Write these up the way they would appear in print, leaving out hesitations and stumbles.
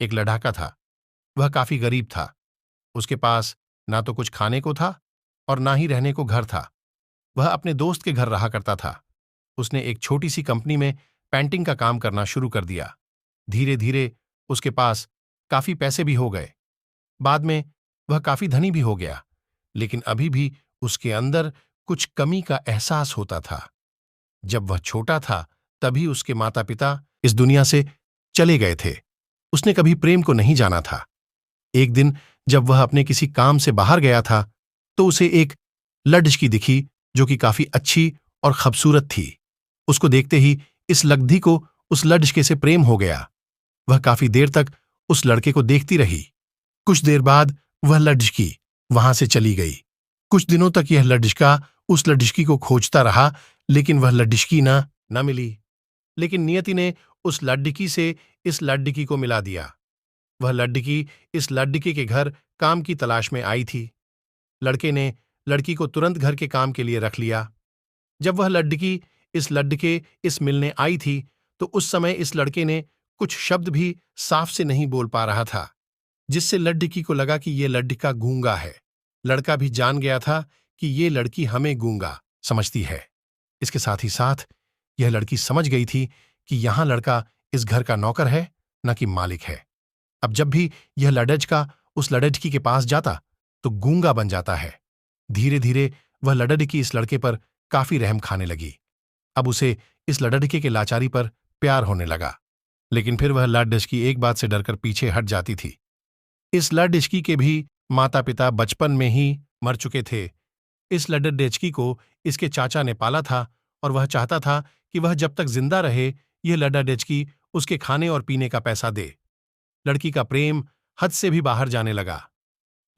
एक लड़ाका था। वह काफी गरीब था। उसके पास ना तो कुछ खाने को था और ना ही रहने को घर था। वह अपने दोस्त के घर रहा करता था। उसने एक छोटी सी कंपनी में पेंटिंग का काम करना शुरू कर दिया। धीरे धीरे उसके पास काफी पैसे भी हो गए। बाद में वह काफी धनी भी हो गया, लेकिन अभी भी उसके अंदर कुछ कमी का एहसास होता था। जब वह छोटा था तभी उसके माता पिता इस दुनिया से चले गए थे। उसने कभी प्रेम को नहीं जाना था। एक दिन जब वह अपने किसी काम से बाहर गया था तो उसे एक लड़की दिखी जो कि काफी अच्छी और खूबसूरत थी। उसको देखते ही इस लड़की को उस लड़के से प्रेम हो गया। वह काफी देर तक उस लड़के को देखती रही। कुछ देर बाद वह लड़की वहां से चली गई। कुछ दिनों तक यह लड़का उस लड़की को खोजता रहा, लेकिन वह लड़की न मिली। लेकिन नियति ने उस लड़की से इस लड़की को मिला दिया। वह लड़की इस लड़के के घर काम की तलाश में आई थी। लड़के ने लड़की को तुरंत घर के काम के लिए रख लिया। जब वह लड़की इस लड़के इस मिलने आई थी तो उस समय इस लड़के ने कुछ शब्द भी साफ से नहीं बोल पा रहा था, जिससे लड़की को लगा कि यह लड़का गूंगा है। लड़का भी जान गया था कि ये लड़की हमें गूंगा समझती है। इसके साथ ही साथ यह लड़की समझ गई थी कि यहां लड़का इस घर का नौकर है, न कि मालिक है। अब जब भी यह लड़का उस लड़की के पास जाता तो गूंगा बन जाता है। धीरे धीरे वह लड़की इस लड़के पर काफी रहम खाने लगी। अब उसे इस लड़के के लाचारी पर प्यार होने लगा। लेकिन फिर वह लड़की एक बात से डरकर पीछे हट जाती थी। इस लड़की के भी माता पिता बचपन में ही मर चुके थे। इस लड़की को इसके चाचा ने पाला था और वह चाहता था कि वह जब तक जिंदा रहे यह लड़की उसके खाने और पीने का पैसा दे। लड़की का प्रेम हद से भी बाहर जाने लगा।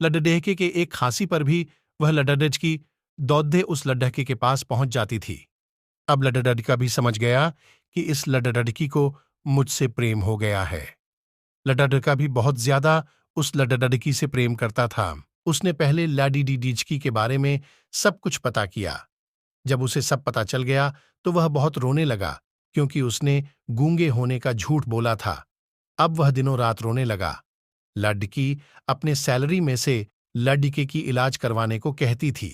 लड़के के एक खांसी पर भी वह लड़की दौड़े उस लड़के के पास पहुंच जाती थी। अब लड़का भी समझ गया कि इस लड़की को मुझसे प्रेम हो गया है। लड़का भी बहुत ज्यादा उस लड़की से प्रेम करता था। उसने पहले लड़की के बारे में सब कुछ पता किया। जब उसे सब पता चल गया तो वह बहुत रोने लगा, क्योंकि उसने गूंगे होने का झूठ बोला था। अब वह दिनों रात रोने लगा। लड़की अपने सैलरी में से लड़के की इलाज करवाने को कहती थी।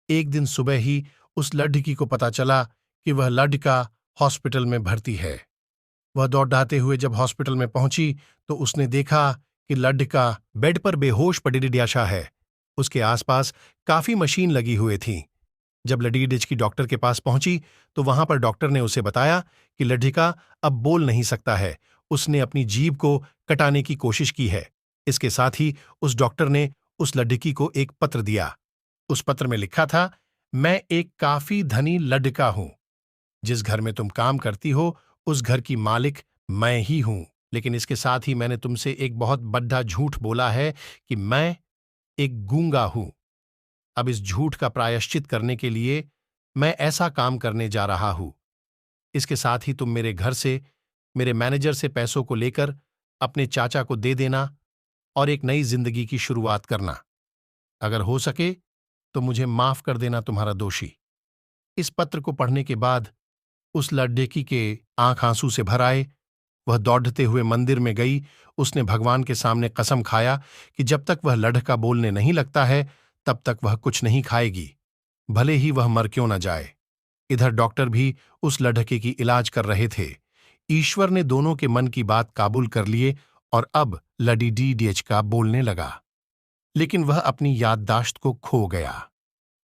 एक दिन सुबह ही उस लड़की को पता चला कि वह लड़का हॉस्पिटल में भर्ती है। वह दौड़ाते हुए जब हॉस्पिटल में पहुंची तो उसने देखा कि लड़का बेड पर बेहोश पड़ी डियाशा है। उसके आसपास काफी मशीन लगी हुई थी। जब लड़की डॉक्टर के पास पहुंची तो वहां पर डॉक्टर ने उसे बताया कि लड़का अब बोल नहीं सकता है। उसने अपनी जीभ को कटाने की कोशिश की है। इसके साथ ही उस डॉक्टर ने उस लड़की को एक पत्र दिया। उस पत्र में लिखा था, मैं एक काफी धनी लड़का हूं। जिस घर में तुम काम करती हो उस घर की मालिक मैं ही हूं। लेकिन इसके साथ ही मैंने तुमसे एक बहुत बड़ा झूठ बोला है कि मैं एक गूंगा हूं। अब इस झूठ का प्रायश्चित करने के लिए मैं ऐसा काम करने जा रहा हूं। इसके साथ ही तुम मेरे घर से मेरे मैनेजर से पैसों को लेकर अपने चाचा को दे देना और एक नई जिंदगी की शुरुआत करना। अगर हो सके तो मुझे माफ कर देना तुम्हारा दोषी। इस पत्र को पढ़ने के बाद उस लड़की के आंख आंसू से भर आए। वह दौड़ते हुए मंदिर में गई। उसने भगवान के सामने कसम खाया कि जब तक वह लड़का बोलने नहीं लगता है तब तक वह कुछ नहीं खाएगी, भले ही वह मर क्यों न जाए। इधर डॉक्टर भी उस लड़के की इलाज कर रहे थे। ईश्वर ने दोनों के मन की बात काबूल कर लिए और अब लड़का बोलने लगा। लेकिन वह अपनी याददाश्त को खो गया।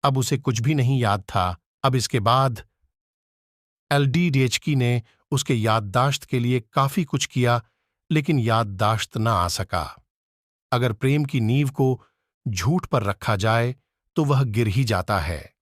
अब उसे कुछ भी नहीं याद था। अब इसके बाद लड़की ने उसके याददाश्त के लिए काफी कुछ किया, लेकिन याददाश्त न आ सका। अगर प्रेम की नींव को झूठ पर रखा जाए तो वह गिर ही जाता है।